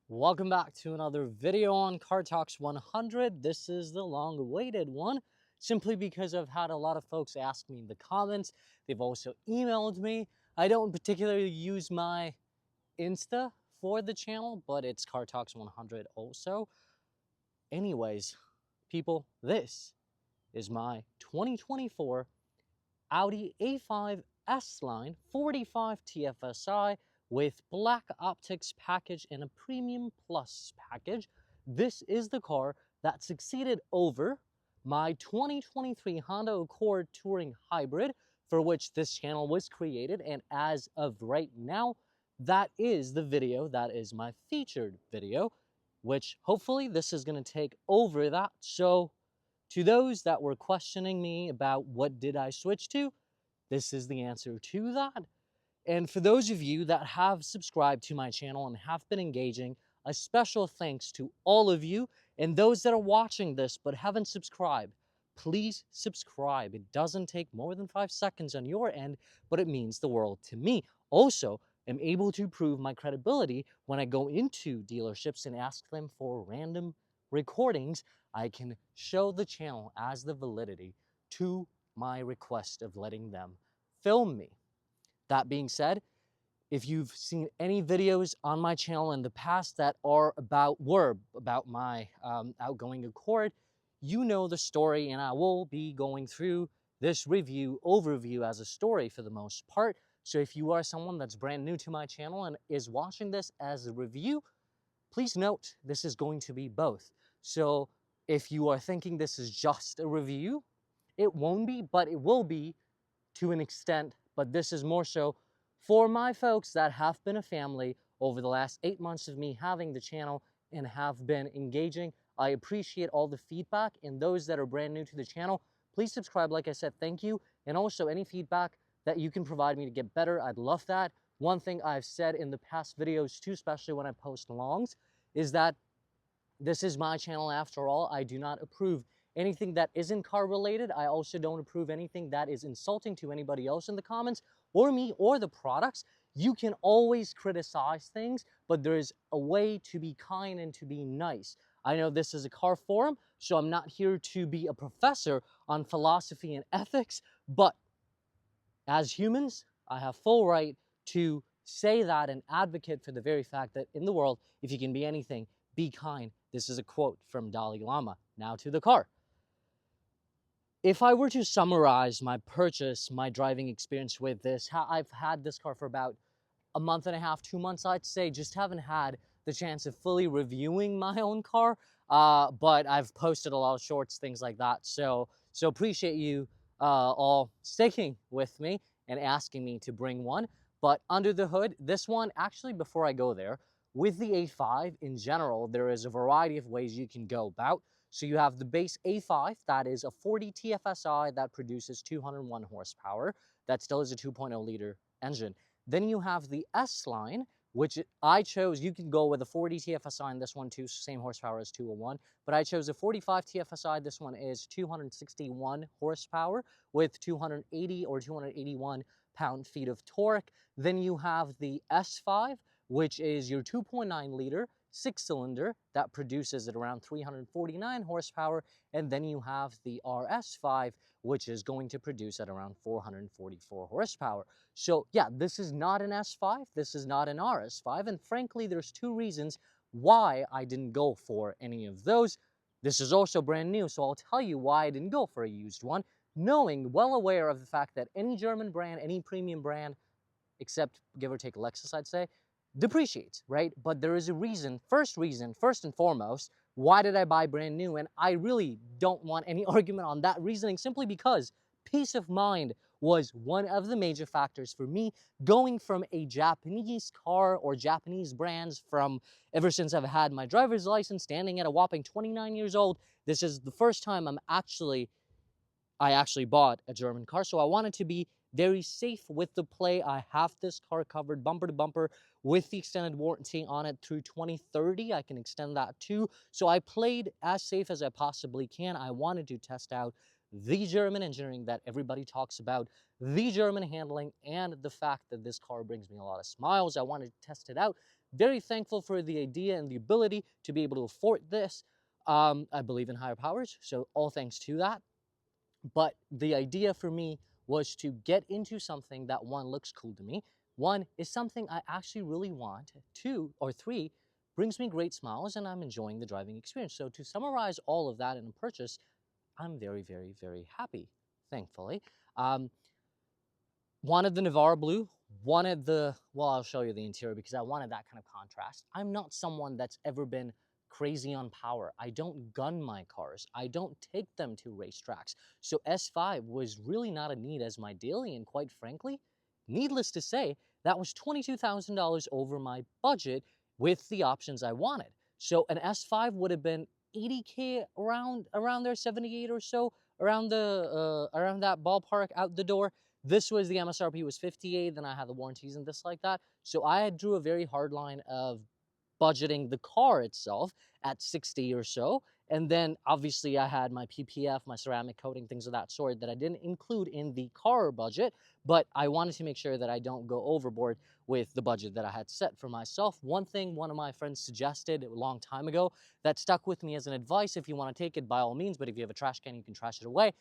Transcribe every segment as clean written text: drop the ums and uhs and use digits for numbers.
Welcome back to another video on Car Talks 100. This is the long-awaited one, simply because I've had a lot of folks ask me in the comments. They've also emailed me. I don't particularly use my Insta for the channel, but it's Car Talks 100 also. Anyways, people, this is my 2024 Audi A5 S-Line 45 TFSI with black optics package and a premium plus package. This is the car that succeeded over my 2023 Honda Accord Touring Hybrid, for which this channel was created, and as of right now, that is the video that is my featured video, which hopefully this is going to take over that. So to those that were questioning me about what did I switch to, this is the answer to that. And for those of you that have subscribed to my channel and have been engaging, a special thanks to all of you. And those that are watching this but haven't subscribed, please subscribe. It doesn't take more than 5 seconds on your end, but it means the world to me. Also, I'm able to prove my credibility when I go into dealerships and ask them for random recordings. I can show the channel as the validity to my request of letting them film me. That being said, if you've seen any videos on my channel in the past that were about my outgoing Accord, you know the story, and I will be going through this overview as a story for the most part. So if you are someone that's brand new to my channel and is watching this as a review, please note this is going to be both. So if you are thinking this is just a review, it won't be, but it will be to an extent. But this is more so for my folks that have been a family over the last 8 months of me having the channel and have been engaging. I appreciate all the feedback, and those that are brand new to the channel, please subscribe. Like I said, thank you. And also any feedback that you can provide me to get better, I'd love that. One thing I've said in the past videos too, especially when I post longs, is that this is my channel after all. I do not approve anything that isn't car related. I also don't approve anything that is insulting to anybody else in the comments, or me, or the products. You can always criticize things, but there's a way to be kind and to be nice. I know this is a car forum, so I'm not here to be a professor on philosophy and ethics, but as humans, I have full right to say that and advocate for the very fact that in the world, if you can be anything, be kind. This is a quote from Dalai Lama. Now to the car. If I were to summarize my purchase, my driving experience with this, I've had this car for about a month and a half, 2 months, I'd say. Just haven't had the chance of fully reviewing my own car, but I've posted a lot of shorts, things like that. So appreciate you all sticking with me and asking me to bring one. But under the hood, this one, actually, before I go there, with the A5 in general, there is a variety of ways you can go about. So you have the base A5, that is a 40 TFSI that produces 201 horsepower. That still is a 2.0 liter engine. Then you have the S-Line, which I chose. You can go with a 40 TFSI in this one too, same horsepower as 201. But I chose a 45 TFSI. This one is 261 horsepower with 280 or 281 pound-feet of torque. Then you have the S5, which is your 2.9 liter 6-cylinder that produces at around 349 horsepower. And then you have the RS5, which is going to produce at around 444 horsepower. So yeah, this is not an S5, this is not an RS5, and frankly, there's 2 reasons why I didn't go for any of those. This is also brand new, so I'll tell you why I didn't go for a used one, knowing, well aware of the fact that any German brand, any premium brand, except give or take Lexus, I'd say, depreciates, right? But there is a reason, first and foremost, why did I buy brand new? And I really don't want any argument on that reasoning, simply because peace of mind was one of the major factors for me going from a Japanese car or Japanese brands from ever since I've had my driver's license, standing at a whopping 29 years old. This is the first time I actually bought a German car, so I wanted to be very safe with the play. I have this car covered bumper to bumper with the extended warranty on it through 2030. I can extend that too. So I played as safe as I possibly can. I wanted to test out the German engineering that everybody talks about, the German handling, and the fact that this car brings me a lot of smiles. I wanted to test it out. very thankful for the idea and the ability to be able to afford this. I believe in higher powers, so all thanks to that. But the idea for me was to get into something that, one, looks cool to me, one, is something I actually really want, two or three, brings me great smiles and I'm enjoying the driving experience. So to summarize all of that in a purchase, I'm very, very, very happy, thankfully. Um, Wanted the Navarre blue, wanted the, well, I'll show you the interior because I wanted that kind of contrast. I'm not someone that's ever been crazy on power. I don't gun my cars. I don't take them to racetracks. So S5 was really not a need as my daily, and quite frankly, needless to say, that was $22,000 over my budget with the options I wanted. So an S5 would have been 80K, around there, 78 or so, around that ballpark out the door. This was, the MSRP was 58, then I had the warranties and this like that. So I drew a very hard line of budgeting the car itself at 60 or so. And then obviously I had my PPF, my ceramic coating, things of that sort that I didn't include in the car budget, but I wanted to make sure that I don't go overboard with the budget that I had set for myself. One thing one of my friends suggested a long time ago that stuck with me as an advice: if you want to take it, by all means, but if you have a trash can, you can trash it away.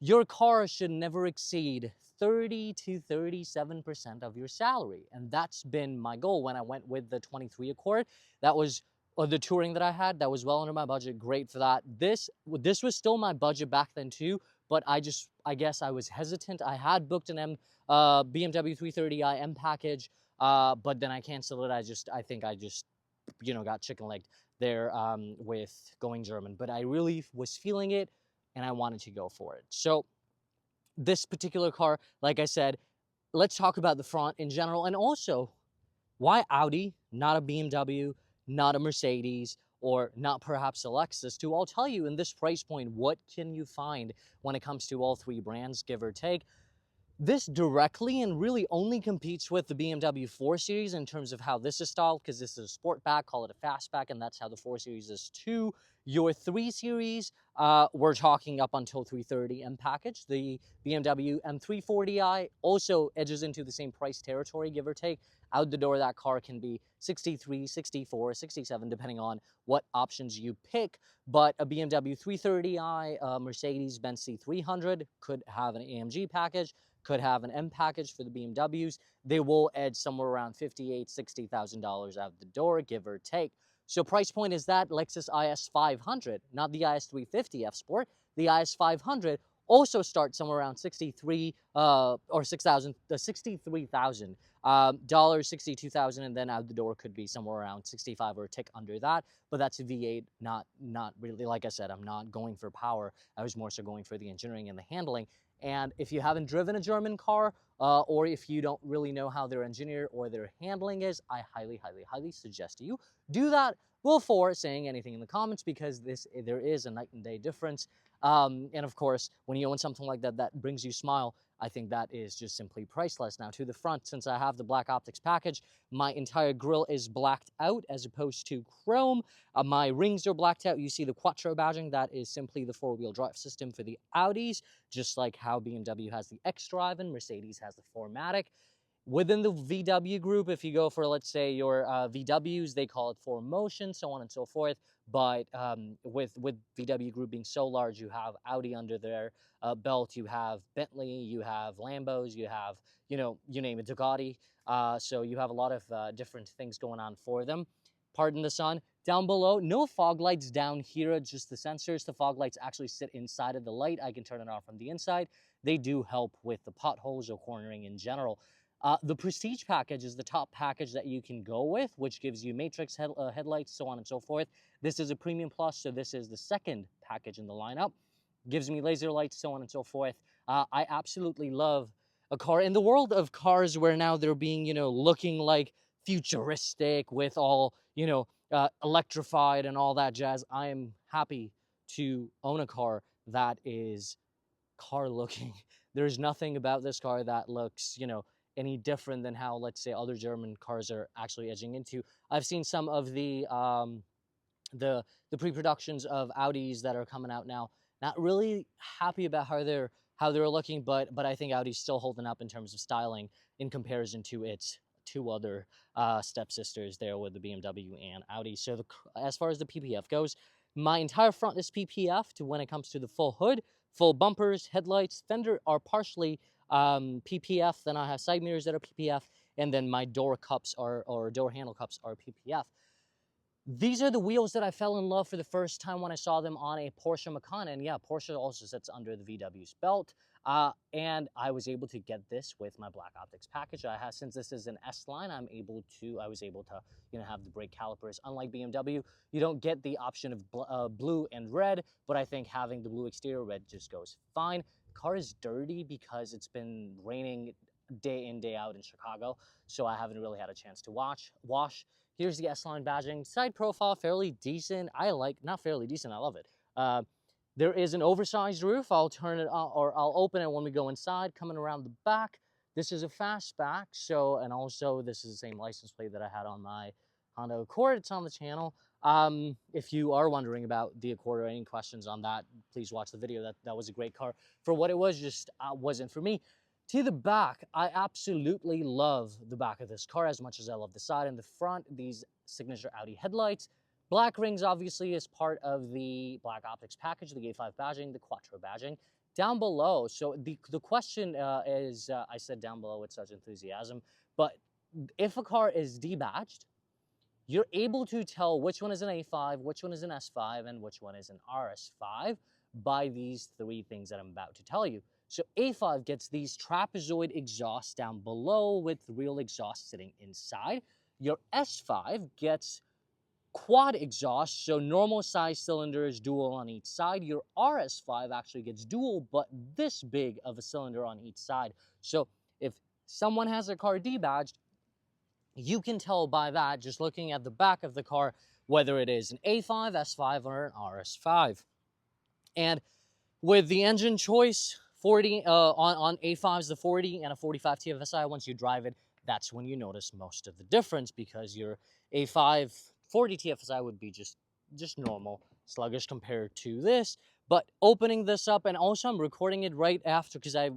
Your car should never exceed 30 to 37% of your salary. And that's been my goal when I went with the 23 Accord. That was the touring that I had. That was well under my budget. Great for that. This was still my budget back then too, but I guess I was hesitant. I had booked an BMW 330i M package, but then I canceled it. I think I just, got chicken-legged there with going German. But I really was feeling it, and I wanted to go for it. So this particular car, like I said, let's talk about the front in general, and also why Audi, not a BMW, not a Mercedes, or not perhaps a Lexus too. I'll tell you, in this price point, what can you find when it comes to all three brands, give or take. This directly and really only competes with the BMW 4 Series in terms of how this is styled, because this is a sport-back, call it a fastback, and that's how the 4 Series is too. Your 3 Series, we're talking up until 330 M package. The BMW M340i also edges into the same price territory, give or take. Out the door, that car can be 63, 64, 67, depending on what options you pick. But a BMW 330i, Mercedes-Benz C300 could have an AMG package, could have an M package for the BMWs. They will edge somewhere around $58,000, $60,000 out the door, give or take. So price point is that Lexus IS 500, not the IS 350 F Sport. The IS 500 also starts somewhere around 63 or 6,000, $63,000 dollars, 62,000, and then out the door could be somewhere around 65 or a tick under that. But that's a V8, not really. Like I said, I'm not going for power. I was more so going for the engineering and the handling. And if you haven't driven a German car, or if you don't really know how their engineer or their handling is, I highly, highly, highly suggest you do that before saying anything in the comments, because there is a night and day difference. And of course, when you own something like that that brings you smile, I think that is just simply priceless. Now to the front, since I have the black optics package, my entire grille is blacked out as opposed to chrome. My rings are blacked out. You see the Quattro badging. That is simply the four-wheel drive system for the Audis, just like how BMW has the xDrive and Mercedes has the 4MATIC. Within the VW group, if you go for, let's say, your VWs, they call it 4Motion, so on and so forth. But with VW group being so large, you have Audi under their belt, you have Bentley, you have Lambos, you have, you name it, Ducati. So you have a lot of different things going on for them. Pardon the sun. Down below, no fog lights down here, just the sensors. The fog lights actually sit inside of the light. I can turn it off from the inside. They do help with the potholes or cornering in general. The Prestige package is the top package that you can go with, which gives you matrix headlights, so on and so forth. This is a Premium Plus, so this is the second package in the lineup. Gives me laser lights, so on and so forth. I absolutely love a car. In the world of cars where now they're being, looking like futuristic with all, electrified and all that jazz, I am happy to own a car that is car looking. There's nothing about this car that looks, any different than how, let's say, other German cars are actually edging into. I've seen some of the pre-productions of Audis that are coming out now. Not really happy about how they're looking, but I think Audi's still holding up in terms of styling in comparison to its two other stepsisters there with the BMW and Audi. So as far as the PPF goes, my entire front is PPF to when it comes to the full hood, full bumpers, headlights, fender are partially PPF. Then I have side mirrors that are PPF, and then my door cups are, or door handle cups are PPF. These are the wheels that I fell in love for the first time when I saw them on a Porsche Macan. And yeah, Porsche also sits under the VW's belt. And I was able to get this with my black optics package. Since this is an S-Line, I was able to, have the brake calipers. Unlike BMW, you don't get the option of blue and red, but I think having the blue exterior, red just goes fine. The car is dirty because it's been raining day in, day out in Chicago, so I haven't really had a chance to wash. Here's the S-Line badging. Side profile, fairly decent. Not fairly decent, I love it. There is an oversized roof. I'll turn it on, or I'll open it when we go inside. Coming around the back, this is a fastback. And also this is the same license plate that I had on my Honda Accord. It's on the channel. If you are wondering about the Accord or any questions on that, please watch the video. That was a great car. For what it was, just wasn't for me. To the back, I absolutely love the back of this car as much as I love the side and the front. These signature Audi headlights. Black rings, obviously, is part of the black optics package, the A5 badging, the Quattro badging. Down below, so the question is, I said down below with such enthusiasm, but if a car is debadged, you're able to tell which one is an A5, which one is an S5, and which one is an RS5 by these three things that I'm about to tell you. So A5 gets these trapezoid exhausts down below with real exhaust sitting inside. Your S5 gets quad exhaust, so normal size cylinders, dual on each side. Your RS5 actually gets dual, but this big of a cylinder on each side. So if someone has a car debadged, you can tell by that, just looking at the back of the car, whether it is an A5, S5, or an RS5. And with the engine choice, 40 on A5s, the 40 and a 45 TFSI, once you drive it, that's when you notice most of the difference, because your A5 40 TFSI would be just normal, sluggish compared to this. But opening this up, and also I'm recording it right after, because I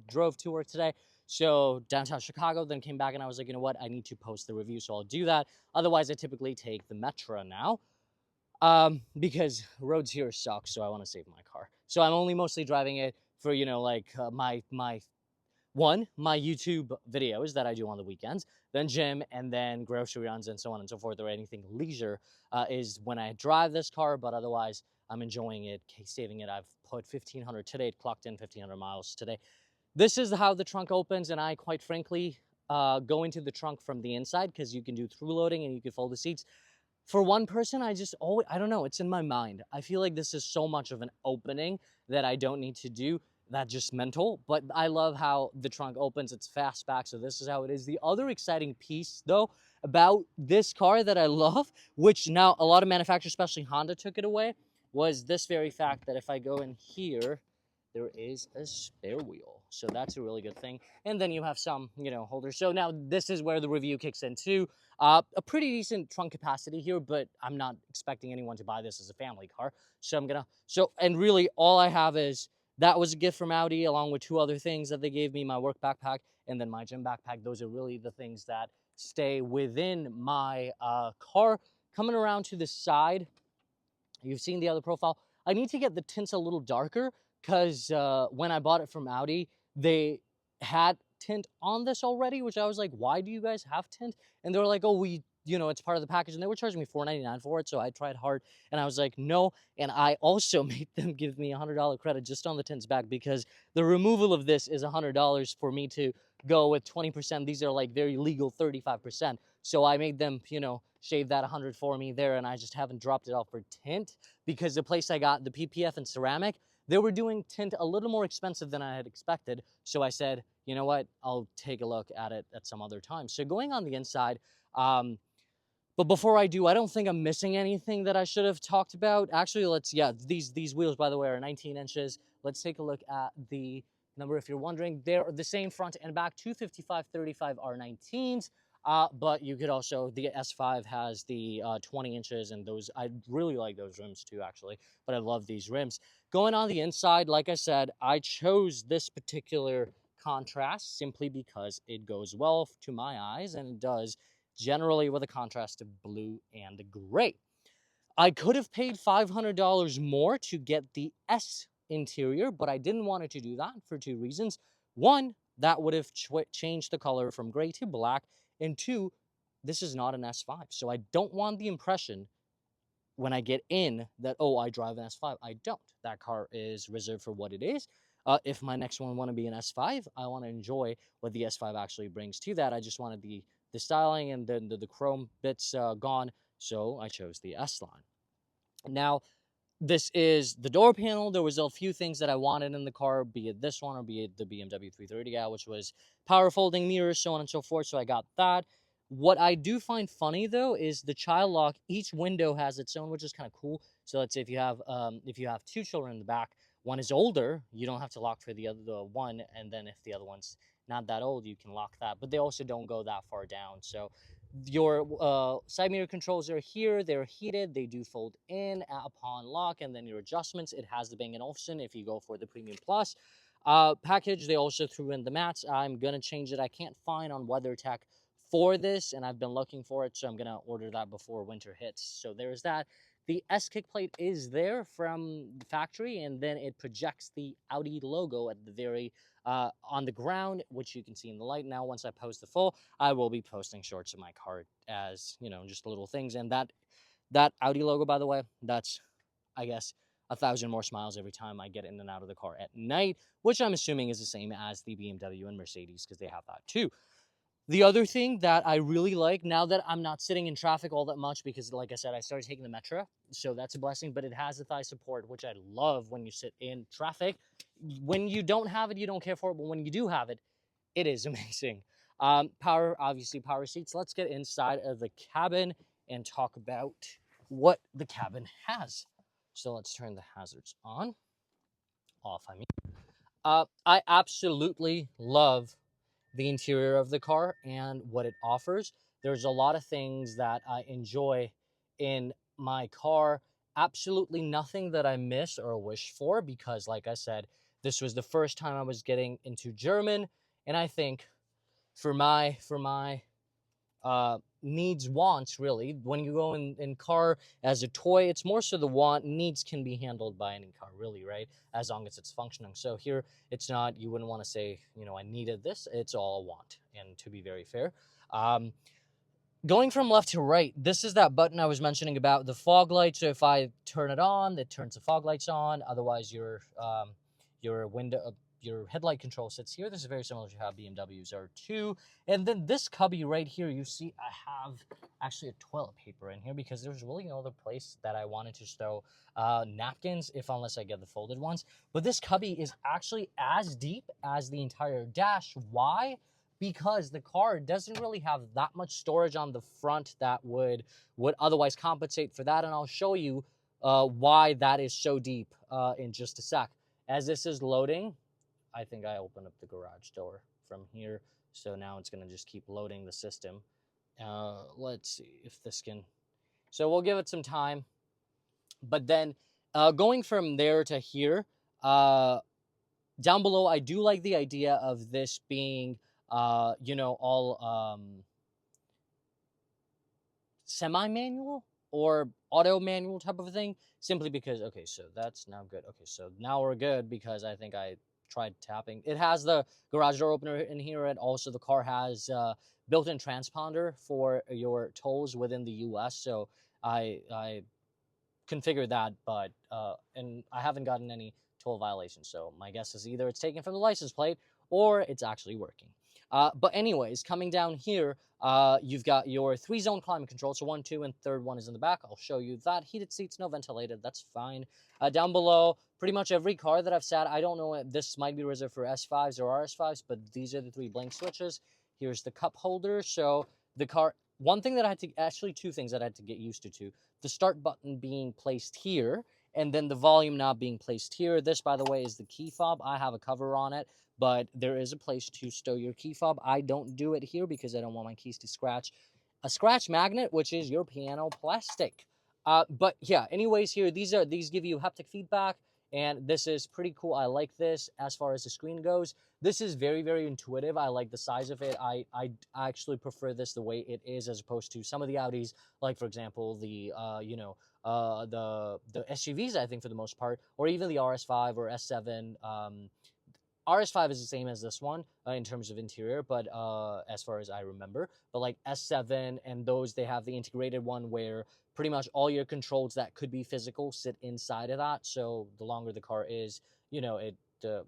drove to work today, so downtown Chicago, then came back and I was like, you know what, I need to post the review, so I'll do that. Otherwise, I typically take the Metro now. Because roads here suck, so I want to save my car. So I'm only mostly driving it for, my YouTube videos that I do on the weekends, then gym, and then grocery runs and so on and so forth, or anything leisure is when I drive this car, but otherwise I'm enjoying it, saving it. I've put 1,500 today, it clocked in 1,500 miles today. This is how the trunk opens, and I quite frankly go into the trunk from the inside because you can do through loading and you can fold the seats. For one person, I don't know, it's in my mind. I feel like this is so much of an opening that I don't need to do. That's just mental, but I love how the trunk opens. It's fastback, so this is how it is. The other exciting piece, though, about this car that I love, which now a lot of manufacturers, especially Honda, took it away, was this very fact that if I go in here, there is a spare wheel. So that's a really good thing. And then you have some, holders. So now this is where the review kicks in too. A pretty decent trunk capacity here, but I'm not expecting anyone to buy this as a family car. So and really all I have is, that was a gift from Audi along with two other things that they gave me, my work backpack and then my gym backpack. Those are really the things that stay within my car. Coming around to the side, you've seen the other profile. I need to get the tints a little darker because when I bought it from Audi, they had tint on this already, which I was like, why do you guys have tint? And they were like, oh, it's part of the package. And they were charging me $4.99 for it. So I tried hard and I was like, no. And I also made them give me $100 credit just on the tints back, because the removal of this is $100 for me to go with 20%. These are like very legal 35%. So I made them, shave that 100 for me there. And I just haven't dropped it off for tint, because the place I got the PPF and ceramic, they were doing tint a little more expensive than I had expected. So I said, you know what, I'll take a look at it at some other time. So going on the inside, but before I do, I don't think I'm missing anything that I should have talked about. Actually, these wheels, by the way, are 19 inches. Let's take a look at the number if you're wondering. They're the same front and back, 255/35 R19s. But you could also, the S5 has the 20 inches, and those, I really like those rims too, actually, but I love these rims. Going on the inside, like I said, I chose this particular contrast simply because it goes well to my eyes, and it does generally with a contrast of blue and gray. I could have paid $500 more to get the S interior, but I didn't want to do that for two reasons. One, that would have changed the color from gray to black, and two, this is not an S5, so I don't want the impression when I get in that, oh, I drive an S5. I don't. That car is reserved for what it is. If my next one want to be an S5, I want to enjoy what the S5 actually brings to that. I just wanted the styling and then the chrome bits gone, so I chose the S-Line. Now, this is the door panel. There was a few things that I wanted in the car, be it this one or be it the BMW 330i, which was power folding mirrors, so on and so forth. So I got that. What I do find funny though is the child lock. Each window has its own, which is kind of cool. So let's say if you have two children in the back, one is older, you don't have to lock for the other one, and then if the other one's not that old, you can lock that. But they also don't go that far down. So your side mirror controls are here. They're heated. They do fold in upon lock, and then your adjustments. It has the Bang & Olufsen if you go for the Premium Plus package. They also threw in the mats. I'm gonna change it. I can't find on WeatherTech for this, and I've been looking for it, so I'm gonna order that before winter hits. So there's that. The S kick plate is there from the factory, and then it projects the Audi logo at the very on the ground, which you can see in the light. Now, once I post the full, I will be posting shorts of my car as, you know, just little things. And that Audi logo, by the way, that's, I guess, 1,000 more smiles every time I get in and out of the car at night, which I'm assuming is the same as the BMW and Mercedes, because they have that too. The other thing that I really like, now that I'm not sitting in traffic all that much, because like I said, I started taking the Metro, so that's a blessing, but it has the thigh support, which I love when you sit in traffic. When you don't have it, you don't care for it, but when you do have it, it is amazing. Obviously power seats. Let's get inside of the cabin and talk about what the cabin has. So let's turn the hazards off, I mean. I absolutely love the interior of the car and what it offers. There's a lot of things that I enjoy in my car. Absolutely nothing that I miss or wish for, because like I said, this was the first time I was getting into German, and I think for my needs, wants, really, when you go in car as a toy, it's more so the want. Needs can be handled by any car, really, right, as long as it's functioning. So here it's not, you wouldn't want to say, you know, I needed this. It's all a want, and to be very fair. Going from left to right, this is that button I was mentioning about the fog light. So if I turn it on, it turns the fog lights on. Otherwise, your window, your headlight control sits here. This is very similar to how BMWs are too. And then this cubby right here, you see I have actually a toilet paper in here, because there's really no other place that I wanted to stow napkins, unless I get the folded ones. But this cubby is actually as deep as the entire dash. Why? Because the car doesn't really have that much storage on the front that would otherwise compensate for that. And I'll show you why that is so deep in just a sec. As this is loading, I think I opened up the garage door from here, so now it's going to just keep loading the system. Let's see if this can... So we'll give it some time. But then going from there to here, down below, I do like the idea of this being, you know, all semi-manual or auto manual type of a thing, simply because, okay, so that's now good. Okay, so now we're good, because I think I tried tapping. It has the garage door opener in here, and also the car has built-in transponder for your tolls within the US. So I configured that, but and I haven't gotten any toll violations. So my guess is either it's taken from the license plate or it's actually working. But anyways, coming down here, you've got your 3-zone climate control. So 1, 2, and third one is in the back. I'll show you that. Heated seats, no ventilated. That's fine. Down below, pretty much every car that I've sat, I don't know if this might be reserved for S5s or RS5s, but these are the 3 blank switches. Here's the cup holder. So the car, one thing that I had to, actually 2 things that I had to get used to. The start button being placed here, and then the volume knob being placed here. This, by the way, is the key fob. I have a cover on it, but there is a place to stow your key fob. I don't do it here because I don't want my keys to scratch a scratch magnet, which is your piano plastic. But yeah, anyways, here, these give you haptic feedback, and this is pretty cool. I like this. As far as the screen goes, this is very, very intuitive. I like the size of it. I actually prefer this the way it is, as opposed to some of the Audis, like for example the the SUVs, I think, for the most part, or even the RS5 or S7. RS5 is the same as this one in terms of interior, but as far as I remember, but like S7 and those, they have the integrated one where pretty much all your controls that could be physical sit inside of that. So the longer the car is, it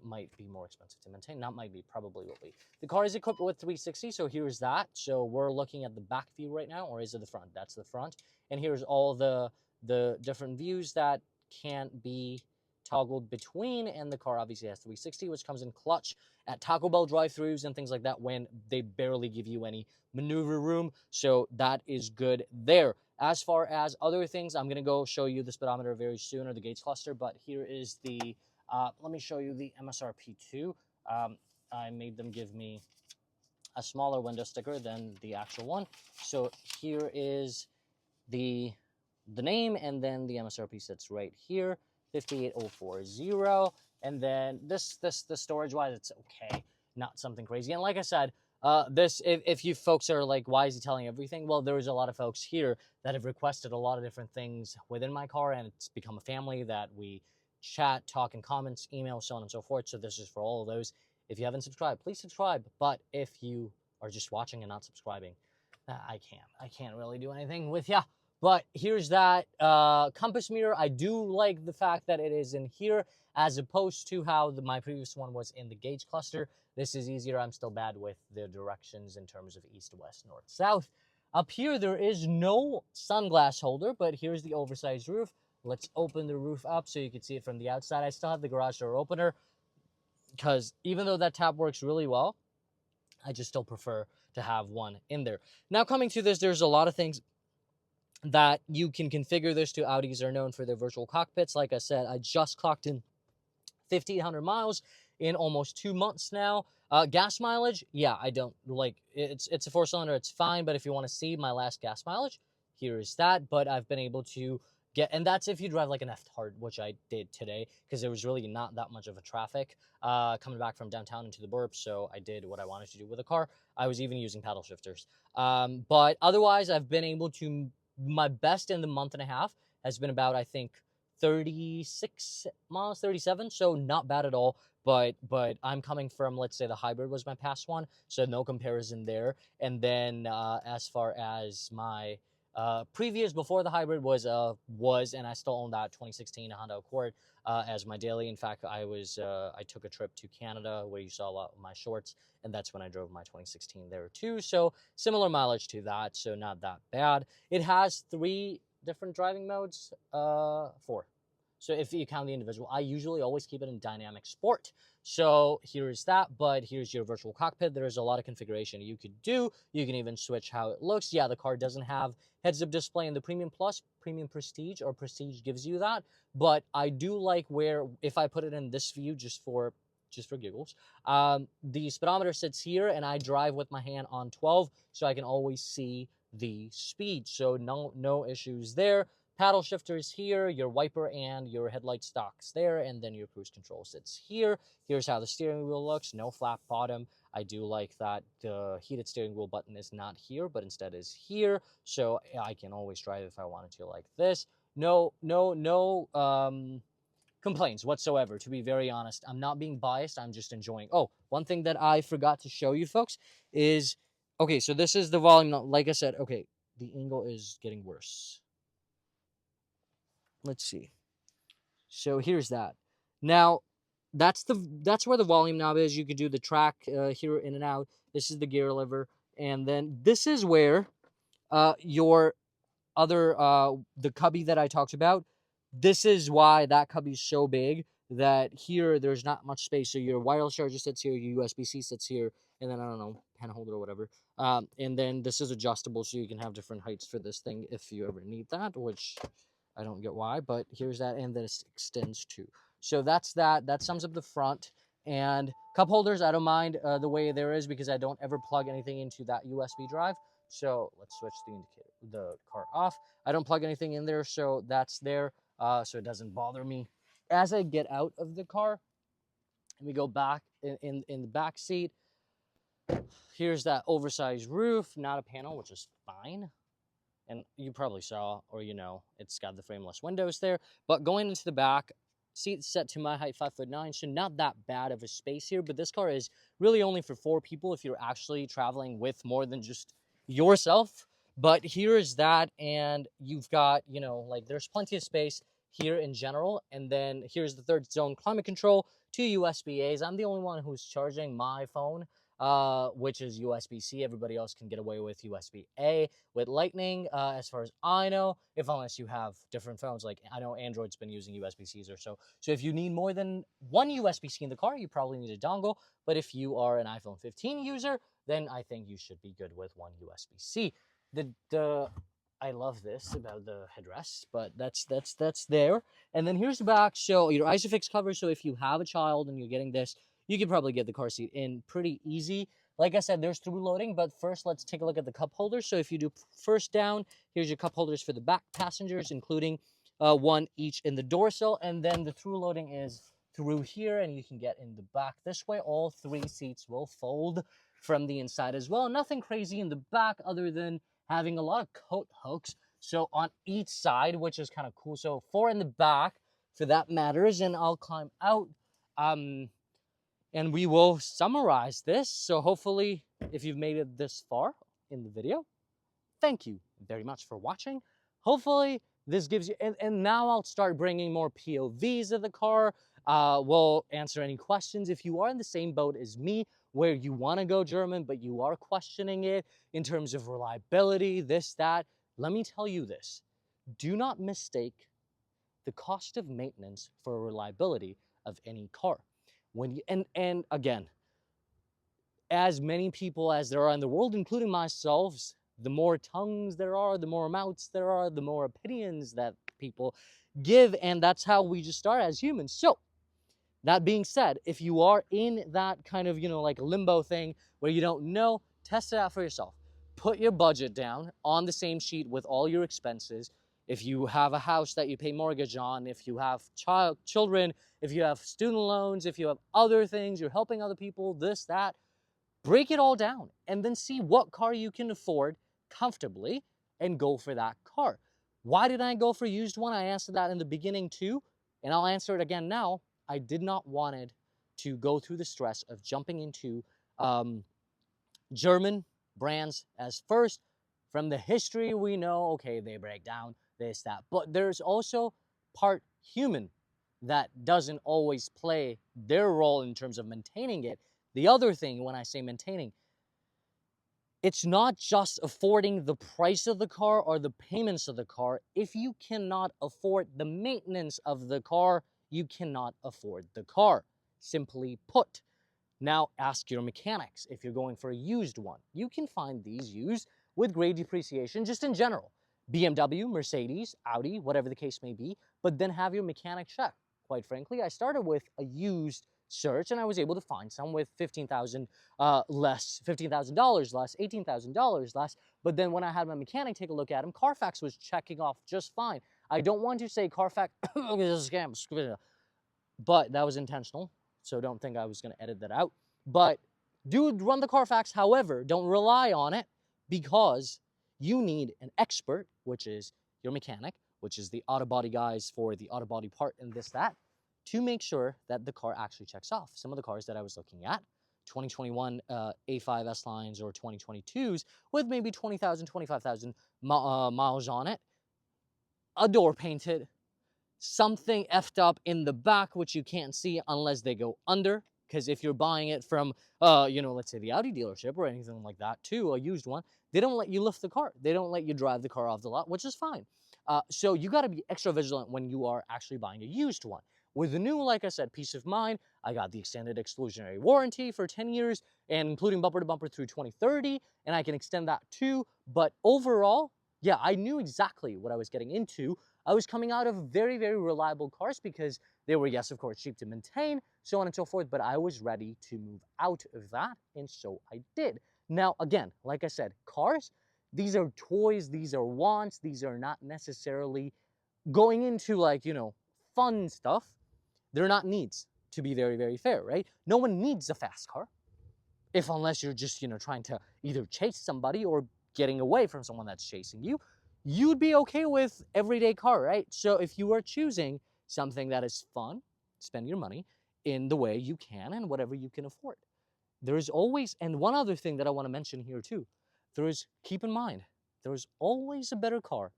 might be more expensive to maintain. Not might be, probably will be. The car is equipped with 360, so here's that. So we're looking at the back view right now, or is it the front? That's the front. And here's all the different views that can't be toggled between, and the car obviously has 360, which comes in clutch at Taco Bell drive-thrus and things like that when they barely give you any maneuver room. So that is good there. As far as other things, I'm going to go show you the speedometer very soon, or the gauge cluster, but here is the, let me show you the MSRP too. I made them give me a smaller window sticker than the actual one. So here is the name, and then the MSRP sits right here. 58040, and then this the storage wise, it's okay, not something crazy. And like I said, this, if you folks are like, why is he telling everything? Well, there's a lot of folks here that have requested a lot of different things within my car, and it's become a family that we chat, talk in comments, email, so on and so forth. So this is for all of those. If you haven't subscribed, please subscribe. But if you are just watching and not subscribing, I can't really do anything with ya. But here's that compass meter. I do like the fact that it is in here, as opposed to how my previous one was in the gauge cluster. This is easier. I'm still bad with the directions in terms of east, west, north, south. Up here, there is no sunglass holder, but here's the oversized roof. Let's open the roof up so you can see it from the outside. I still have the garage door opener, because even though that tab works really well, I just still prefer to have one in there. Now, coming to this, there's a lot of things that you can configure this to. Audis are known for their virtual cockpits. Like I said, I just clocked in 1,500 miles in almost 2 months now. Gas mileage, yeah, I don't like it's a 4-cylinder, it's fine. But if you want to see my last gas mileage, here is that. But I've been able to get, and that's if you drive like an F-Hard, which I did today, because there was really not that much of a traffic coming back from downtown into the burbs. So I did what I wanted to do with the car. I was even using paddle shifters. But otherwise, I've been able to, my best in the month and a half has been about, I think, 36 miles, 37. So not bad at all. But I'm coming from, let's say the hybrid was my past one, so no comparison there. And then as far as my previous, before the hybrid was, and I still own that 2016 Honda Accord as my daily. In fact, I took a trip to Canada where you saw a lot of my shorts, and that's when I drove my 2016 there too. So similar mileage to that, so not that bad. It has 3 different driving modes, 4. So if you count the individual, I usually always keep it in dynamic sport. So here's that, but here's your virtual cockpit. There's a lot of configuration you could do. You can even switch how it looks. Yeah, the car doesn't have heads-up display in the Premium Plus, Premium Prestige, or Prestige gives you that. But I do like where, if I put it in this view just for giggles, the speedometer sits here, and I drive with my hand on 12, so I can always see the speed. So no issues there. Paddle shifters here, your wiper and your headlight stocks there, and then your cruise control sits here. Here's how the steering wheel looks. No flat bottom. I do like that the heated steering wheel button is not here, but instead is here. So I can always drive if I wanted to like this. No complaints whatsoever, to be very honest. I'm not being biased. I'm just enjoying. Oh, one thing that I forgot to show you folks is, okay, so this is the volume. Like I said, okay, the angle is getting worse. Let's see. So here's that. Now, that's where the volume knob is. You could do the track here in and out. This is the gear lever, and then this is where your other the cubby that I talked about. This is why that cubby is so big, that here there's not much space. So your wireless charger sits here, your USB-C sits here, and then I don't know, pen holder or whatever. And then this is adjustable, so you can have different heights for this thing if you ever need that, which I don't get why, but here's that, and then it extends too. So that's that. That sums up the front. And cup holders, I don't mind the way there is, because I don't ever plug anything into that USB drive. So let's switch the car off. I don't plug anything in there, so that's there. So it doesn't bother me. As I get out of the car, we go back in the back seat. Here's that oversized roof, not a panel, which is fine. And you probably saw, or you know, it's got the frameless windows there. But going into the back, seat's set to my height, 5'9", so not that bad of a space here. But this car is really only for 4 people if you're actually traveling with more than just yourself. But here's that, and you've got, you know, like there's plenty of space here in general. And then here's the third zone climate control, 2 USB-As. I'm the only one who's charging my phone, which is USB-C. Everybody else can get away with USB-A. With Lightning, as far as I know, if unless you have different phones, like I know Android's been using USB-Cs or so. So if you need more than one USB-C in the car, you probably need a dongle. But if you are an iPhone 15 user, then I think you should be good with one USB-C. I love this about the headrest, but that's there. And then here's the back. So your ISOFIX cover. So if you have a child and you're getting this, you can probably get the car seat in pretty easy. Like I said, there's through loading, but first let's take a look at the cup holders. So if you do first down, here's your cup holders for the back passengers, including one each in the dorsal, and then the through loading is through here, and you can get in the back this way. All 3 seats will fold from the inside as well. Nothing crazy in the back other than having a lot of coat hooks, so on each side, which is kind of cool. So 4 in the back, for that matters, and I'll climb out. And we will summarize this. So hopefully, if you've made it this far in the video, thank you very much for watching. Hopefully, this gives you, and now I'll start bringing more POVs of the car. We'll answer any questions. If you are in the same boat as me, where you want to go German, but you are questioning it in terms of reliability, this, that, let me tell you this. Do not mistake the cost of maintenance for reliability of any car. When you, and again, as many people as there are in the world, including myself, the more tongues there are, the more mouths there are, the more opinions that people give, and that's how we just are as humans. So, that being said, if you are in that kind of, you know, like limbo thing where you don't know, test it out for yourself. Put your budget down on the same sheet with all your expenses. If you have a house that you pay mortgage on, if you have children, if you have student loans, if you have other things, you're helping other people, this, that, break it all down and then see what car you can afford comfortably and go for that car. Why did I go for a used one? I answered that in the beginning too, and I'll answer it again now. I did not want to go through the stress of jumping into German brands as first. From the history we know, okay, they break down, this, that. But there's also part human that doesn't always play their role in terms of maintaining it. The other thing, when I say maintaining, it's not just affording the price of the car or the payments of the car. If you cannot afford the maintenance of the car, you cannot afford the car, simply put. Now ask your mechanics if you're going for a used one. You can find these used with great depreciation just in general. BMW, Mercedes, Audi, whatever the case may be, but then have your mechanic check. Quite frankly, I started with a used search and I was able to find some with $15,000 less, $15,000 less, $18,000 less. But then when I had my mechanic take a look at them, Carfax was checking off just fine. I don't want to say Carfax is a scam, but that was intentional. So don't think I was going to edit that out. But do run the Carfax. However, don't rely on it because you need an expert, which is your mechanic, which is the auto body guys for the auto body part and this, that, to make sure that the car actually checks off. Some of the cars that I was looking at, 2021 A5 S-Lines or 2022s with maybe 20,000, 25,000 miles on it, a door painted, something effed up in the back, which you can't see unless they go under. Because if you're buying it from, you know, let's say the Audi dealership or anything like that too, a used one, they don't let you lift the car. They don't let you drive the car off the lot, which is fine. So you got to be extra vigilant when you are actually buying a used one. With the new, like I said, peace of mind, I got the extended exclusionary warranty for 10 years and including bumper to bumper through 2030, and I can extend that too. But overall, yeah, I knew exactly what I was getting into. I was coming out of very, very reliable cars because they were, yes, of course, cheap to maintain, so on and so forth, but I was ready to move out of that, and so I did. Now, again, like I said, cars, these are toys, these are wants, these are not necessarily going into, like, you know, fun stuff. They're not needs, to be very, very fair, right? No one needs a fast car, if unless you're just, trying to either chase somebody or getting away from someone that's chasing you. You'd be okay with everyday car, right? So if you are choosing something that is fun, spend your money in the way you can and whatever you can afford. There's always, and one other thing that I want to mention here too, keep in mind, there's always a better car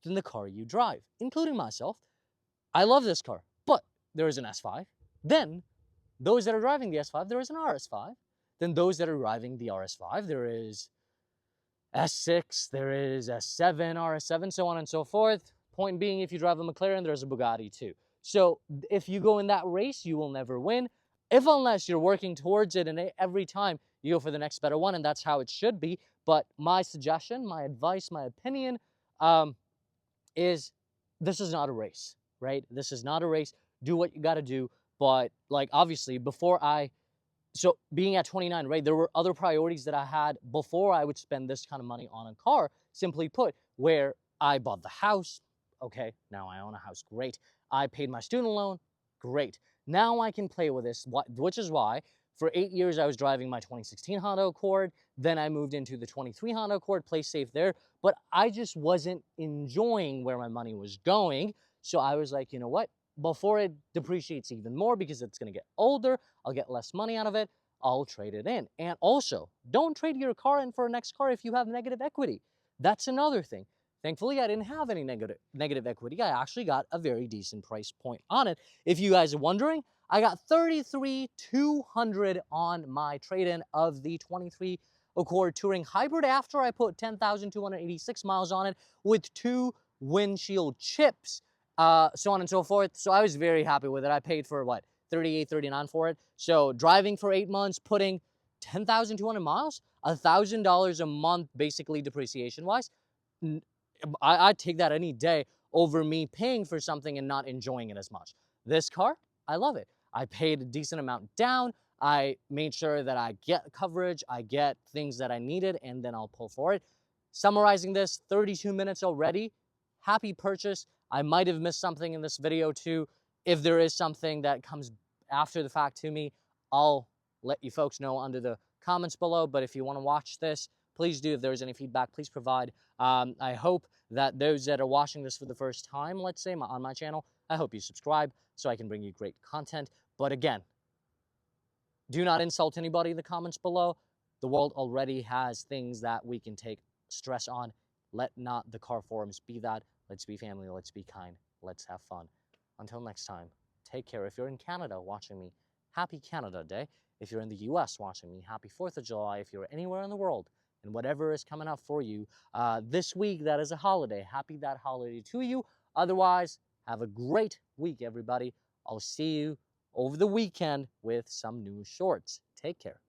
than the car you drive, including myself. I love this car, but there is an S5. Then those that are driving the S5, there is an RS5. Then those that are driving the RS5, there is S6, there is S7, RS7, so on and so forth. Point being, if you drive a McLaren, there's a Bugatti too. So if you go in that race, you will never win, if unless you're working towards it, and every time you go for the next better one, and that's how it should be. But my suggestion, my advice, my opinion is this is not a race, right? This is not a race. Do what you got to do. But like, obviously, so being at 29, right, there were other priorities that I had before I would spend this kind of money on a car. Simply put, where I bought the house, okay, now I own a house, great. I paid my student loan, great. Now I can play with this, which is why for 8 years I was driving my 2016 Honda Accord. Then I moved into the 23 Honda Accord, play safe there. But I just wasn't enjoying where my money was going. So I was like, you know what? Before it depreciates even more, because it's going to get older, I'll get less money out of it, I'll trade it in. And also, don't trade your car in for a next car if you have negative equity. That's another thing. Thankfully, I didn't have any negative equity. I actually got a very decent price point on it. If you guys are wondering, I got $33,200 on my trade-in of the 23 Accord Touring Hybrid after I put 10,286 miles on it with 2 windshield chips. So on and so forth. So I was very happy with it. I paid for what, $38, $39 for it. So driving for 8 months, putting 10,200 miles, $1,000 a month, basically depreciation wise. I'd take that any day over me paying for something and not enjoying it as much. This car, I love it. I paid a decent amount down. I made sure that I get coverage, I get things that I needed, and then I'll pull for it. Summarizing this, 32 minutes already. Happy purchase. I might have missed something in this video too. If there is something that comes after the fact to me, I'll let you folks know under the comments below. But if you want to watch this, please do. If there's any feedback, please provide. I hope that those that are watching this for the first time, let's say, on my channel, I hope you subscribe so I can bring you great content. But again, do not insult anybody in the comments below. The world already has things that we can take stress on. Let not the car forums be that. Let's be family, let's be kind, let's have fun. Until next time, take care. If you're in Canada watching me, happy Canada Day. If you're in the US watching me, happy 4th of July. If you're anywhere in the world and whatever is coming up for you this week, that is a holiday. Happy that holiday to you. Otherwise, have a great week, everybody. I'll see you over the weekend with some new shorts. Take care.